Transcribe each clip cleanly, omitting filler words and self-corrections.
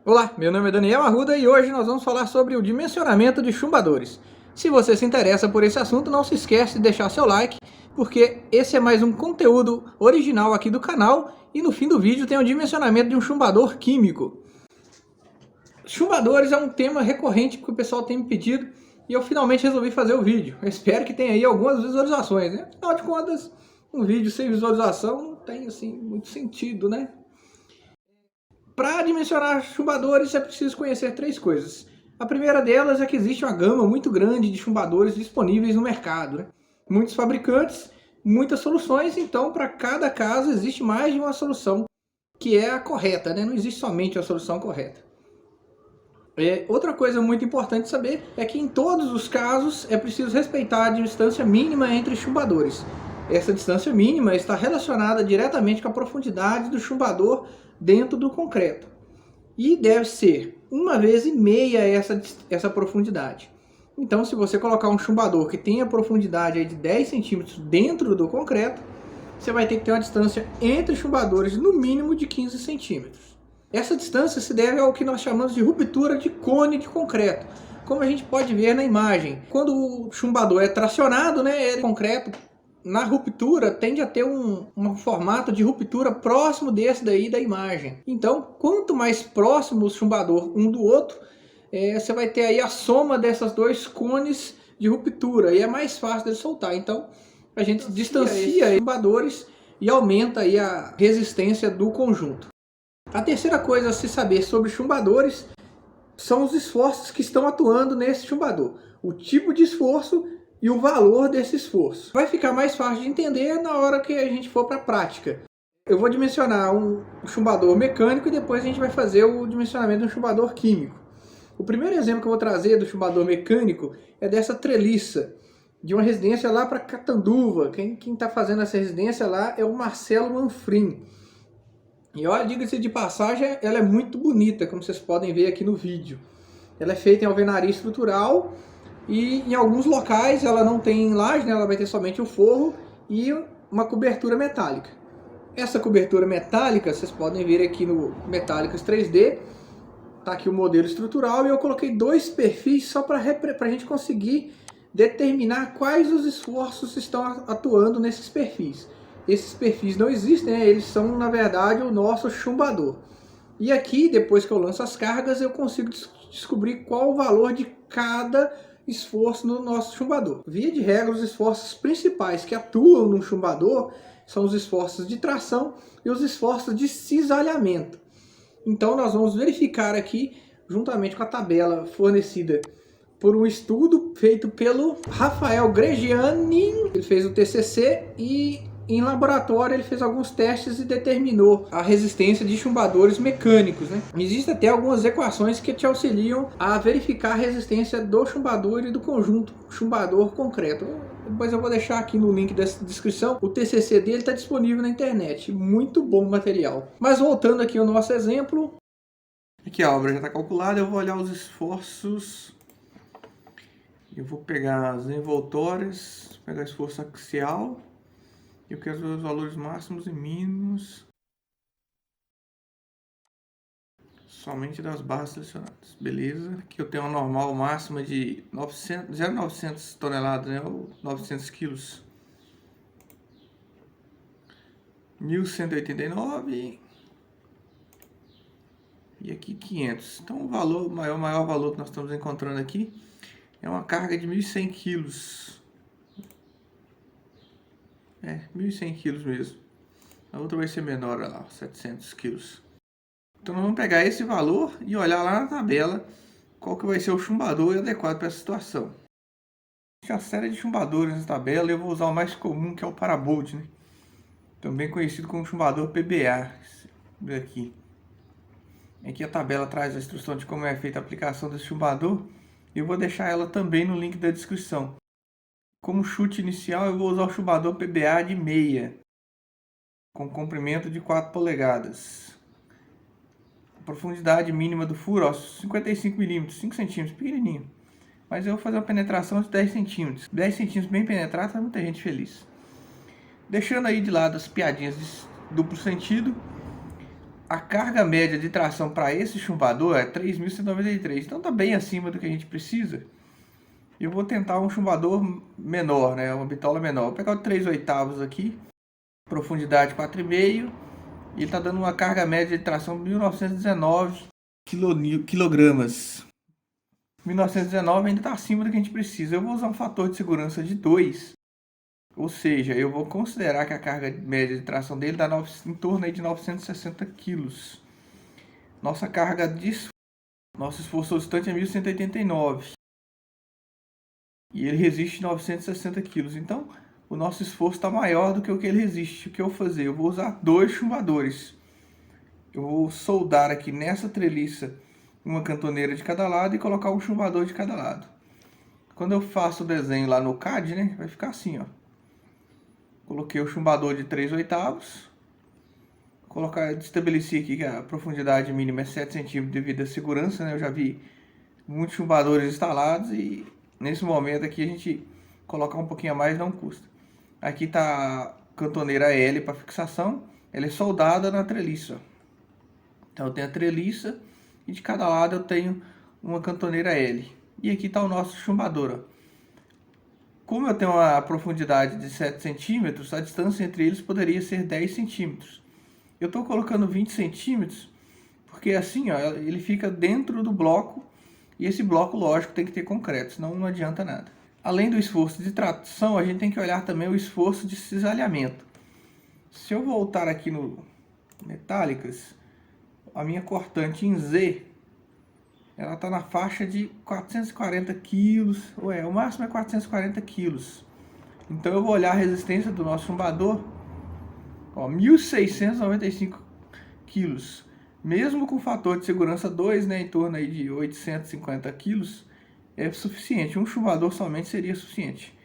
Olá, meu nome é Daniel Arruda e hoje nós vamos falar sobre o dimensionamento de chumbadores. Se você se interessa por esse assunto, não se esquece de deixar seu like, porque esse é mais um conteúdo original aqui do canal e no fim do vídeo tem o dimensionamento de um chumbador químico. Chumbadores é um tema recorrente que o pessoal tem me pedido e eu finalmente resolvi fazer o vídeo. Eu espero que tenha aí algumas visualizações, né? Afinal de contas, um vídeo sem visualização não tem assim muito sentido, né? Para dimensionar chumbadores é preciso conhecer três coisas. A primeira delas é que existe uma gama muito grande de chumbadores disponíveis no mercado, né? Muitos fabricantes, muitas soluções, então para cada caso existe mais de uma solução que é a correta, né? Não existe somente a solução correta. Outra coisa muito importante saber é que em todos os casos é preciso respeitar a distância mínima entre chumbadores. Essa distância mínima está relacionada diretamente com a profundidade do chumbador dentro do concreto. E deve ser 1,5 vezes essa profundidade. Então, se você colocar um chumbador que tenha profundidade aí de 10 centímetros dentro do concreto, você vai ter que ter uma distância entre chumbadores no mínimo de 15 centímetros. Essa distância se deve ao que nós chamamos de ruptura de cone de concreto, como a gente pode ver na imagem. Quando o chumbador é tracionado, né, o concreto na ruptura tende a ter um formato de ruptura próximo desse daí da imagem. Então, quanto mais próximo o chumbador um do outro, você vai ter aí a soma dessas dois cones de ruptura e é mais fácil de soltar. Então, a gente distancia os chumbadores e aumenta aí a resistência do conjunto. A terceira coisa a se saber sobre chumbadores são os esforços que estão atuando nesse chumbador. O tipo de esforço e o valor desse esforço. Vai ficar mais fácil de entender na hora que a gente for para a prática. Eu vou dimensionar um chumbador mecânico e depois a gente vai fazer o dimensionamento de um chumbador químico. O primeiro exemplo que eu vou trazer do chumbador mecânico é dessa treliça, de uma residência lá para Catanduva. Quem está fazendo essa residência lá é o Marcelo Manfrim. E olha, diga-se de passagem, ela é muito bonita, como vocês podem ver aqui no vídeo. Ela é feita em alvenaria estrutural e em alguns locais ela não tem laje, né? Ela vai ter somente o forro e uma cobertura metálica. Essa cobertura metálica, vocês podem ver aqui no Metálicas 3D, tá aqui o modelo estrutural e eu coloquei dois perfis só para a gente conseguir determinar quais os esforços estão atuando nesses perfis. Esses perfis não existem, né? Eles são na verdade o nosso chumbador. E aqui, depois que eu lanço as cargas, eu consigo descobrir qual o valor de cada esforço no nosso chumbador. Via de regra, os esforços principais que atuam no chumbador são os esforços de tração e os esforços de cisalhamento. Então nós vamos verificar aqui, juntamente com a tabela fornecida por um estudo feito pelo Rafael Gregiani. Ele fez o TCC e em laboratório ele fez alguns testes e determinou a resistência de chumbadores mecânicos, né? Existem até algumas equações que te auxiliam a verificar a resistência do chumbador e do conjunto chumbador concreto. Depois eu vou deixar aqui no link da descrição. O TCC dele está disponível na internet. Muito bom material. Mas voltando aqui ao nosso exemplo. Aqui a obra já está calculada. Eu vou olhar os esforços. Eu vou pegar as envoltórias, pegar esforço axial. Eu quero ver os valores máximos e mínimos somente das barras selecionadas. Beleza. Aqui eu tenho uma normal máxima de 0,900 toneladas, né? Ou 900 quilos. 1.189. E aqui 500. Então o maior valor que nós estamos encontrando aqui é uma carga de 1.100 quilos. 1.100 quilos mesmo. A outra vai ser menor, olha lá, 700 quilos. Então nós vamos pegar esse valor e olhar lá na tabela qual que vai ser o chumbador adequado para essa situação. Tem uma série de chumbadores nessa tabela e eu vou usar o mais comum, que é o Parabolt, né? Também conhecido como chumbador PBA. Aqui a tabela traz a instrução de como é feita a aplicação desse chumbador e eu vou deixar ela também no link da descrição. Como chute inicial eu vou usar o chumbador PBA de meia, com comprimento de 4 polegadas. A profundidade mínima do furo, ó, 55 mm, 5 centímetros, pequenininho. Mas eu vou fazer uma penetração de 10 centímetros. 10 centímetros bem penetrado, faz muita gente feliz. Deixando aí de lado as piadinhas de duplo sentido, a carga média de tração para esse chumbador é 3.193, então tá bem acima do que a gente precisa. Eu vou tentar um chumbador menor, né, uma bitola menor. Vou pegar o 3/8 aqui, profundidade 4,5, e ele tá dando uma carga média de tração de 1919 quilogramas. 1919 ainda está acima do que a gente precisa. Eu vou usar um fator de segurança de 2, ou seja, eu vou considerar que a carga média de tração dele dá em torno aí de 960 quilos. Nosso esforço resultante é 1.189 e ele resiste 960 quilos. Então, o nosso esforço está maior do que o que ele resiste. O que eu vou fazer? Eu vou usar 2 chumbadores. Eu vou soldar aqui nessa treliça uma cantoneira de cada lado e colocar um chumbador de cada lado. Quando eu faço o desenho lá no CAD, né, vai ficar assim, ó. Coloquei o chumbador de 3/8. Estabeleci aqui que a profundidade mínima é 7 centímetros devido à segurança, né? Eu já vi muitos chumbadores instalados e nesse momento aqui a gente colocar um pouquinho a mais não custa. Aqui tá a cantoneira L para fixação, ela é soldada na treliça. Então eu tenho a treliça e de cada lado eu tenho uma cantoneira L. E aqui está o nosso chumbador, ó. Como eu tenho uma profundidade de 7 centímetros, a distância entre eles poderia ser 10 centímetros. Eu estou colocando 20 centímetros porque assim, ó, ele fica dentro do bloco e esse bloco, lógico, tem que ter concreto, senão não adianta nada. Além do esforço de tração, a gente tem que olhar também o esforço de cisalhamento. Se eu voltar aqui no Metálicas, a minha cortante em Z, ela está na faixa de 440 quilos, o máximo é 440 quilos. Então eu vou olhar a resistência do nosso chumbador, ó, 1.695 quilos. Mesmo com o fator de segurança 2, né, em torno aí de 850 quilos, é suficiente. Um chumbador somente seria suficiente.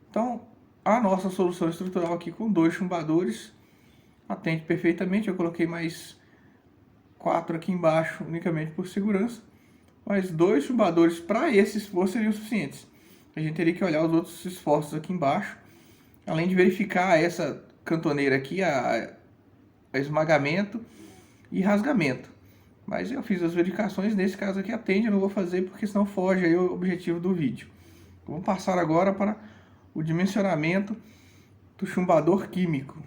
Então, a nossa solução estrutural aqui com 2 chumbadores atende perfeitamente. Eu coloquei mais 4 aqui embaixo, unicamente por segurança. Mas 2 chumbadores para esse esforço seriam suficientes. A gente teria que olhar os outros esforços aqui embaixo, além de verificar essa cantoneira aqui, a esmagamento e rasgamento. Mas eu fiz as verificações, nesse caso aqui atende, eu não vou fazer porque senão foge aí o objetivo do vídeo. Vamos passar agora para o dimensionamento do chumbador químico.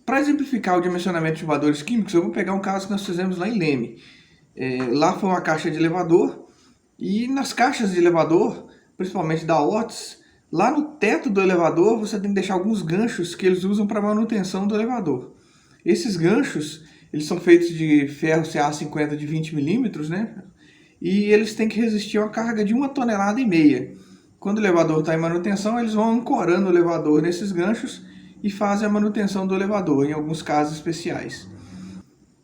Para exemplificar o dimensionamento de chumbadores químicos, eu vou pegar um caso que nós fizemos lá em Leme. Lá foi uma caixa de elevador, e nas caixas de elevador, principalmente da Otis, lá no teto do elevador você tem que deixar alguns ganchos que eles usam para manutenção do elevador. Esses ganchos, eles são feitos de ferro CA50 de 20 milímetros, né? E eles têm que resistir a uma carga de 1,5 toneladas. Quando o elevador está em manutenção, eles vão ancorando o elevador nesses ganchos e fazem a manutenção do elevador, em alguns casos especiais.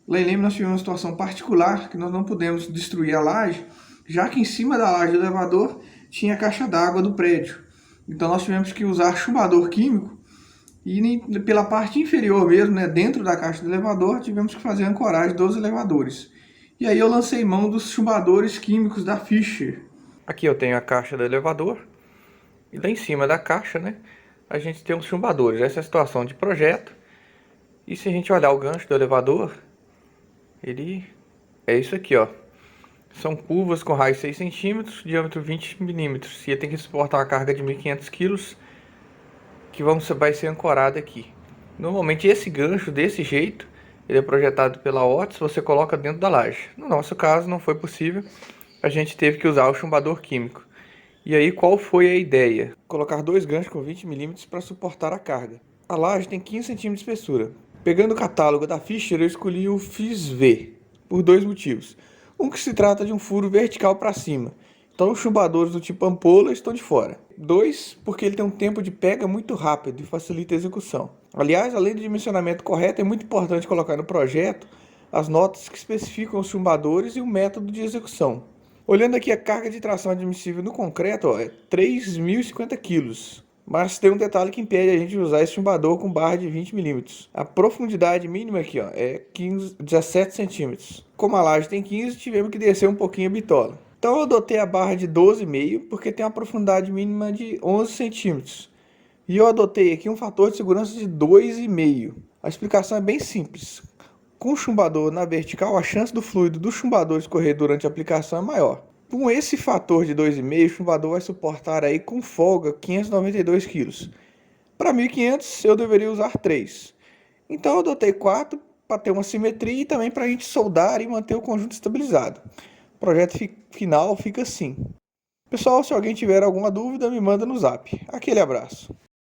Lá em Leme nós tivemos uma situação particular que nós não pudemos destruir a laje, já que em cima da laje do elevador tinha a caixa d'água do prédio. Então nós tivemos que usar chumbador químico e pela parte inferior mesmo, né, dentro da caixa do elevador, tivemos que fazer a ancoragem dos elevadores. E aí eu lancei mão dos chumbadores químicos da Fischer. Aqui eu tenho a caixa do elevador e lá em cima da caixa, né, a gente tem os chumbadores. Essa é a situação de projeto. E se a gente olhar o gancho do elevador, ele é isso aqui, ó. São curvas com raio 6 centímetros, diâmetro 20 milímetros. E ele tem que suportar uma carga de 1.500 quilos, que vai ser ancorada aqui. Normalmente esse gancho desse jeito, ele é projetado pela Otis, você coloca dentro da laje. No nosso caso não foi possível, a gente teve que usar o chumbador químico. E aí qual foi a ideia? Colocar 2 ganchos com 20 milímetros para suportar a carga. A laje tem 15 centímetros de espessura. Pegando o catálogo da Fischer, eu escolhi o FIS-V, por 2 motivos. Um, que se trata de um furo vertical para cima, então os chumbadores do tipo ampola estão de fora. 2, porque ele tem um tempo de pega muito rápido e facilita a execução. Aliás, além do dimensionamento correto, é muito importante colocar no projeto as notas que especificam os chumbadores e o método de execução. Olhando aqui, a carga de tração admissível no concreto, ó, é 3.050 kg. Mas tem um detalhe que impede a gente de usar esse chumbador com barra de 20 milímetros. A profundidade mínima aqui, ó, é 17 centímetros. Como a laje tem 15, tivemos que descer um pouquinho a bitola. Então eu adotei a barra de 12,5 porque tem uma profundidade mínima de 11 centímetros. E eu adotei aqui um fator de segurança de 2,5. A explicação é bem simples. Com o chumbador na vertical, a chance do fluido do chumbador escorrer durante a aplicação é maior. Com esse fator de 2,5, o chumbador vai suportar aí com folga 592 kg. Para 1.500 eu deveria usar 3. Então eu adotei 4 para ter uma simetria e também para a gente soldar e manter o conjunto estabilizado. O projeto final fica assim. Pessoal, se alguém tiver alguma dúvida, me manda no zap. Aquele abraço.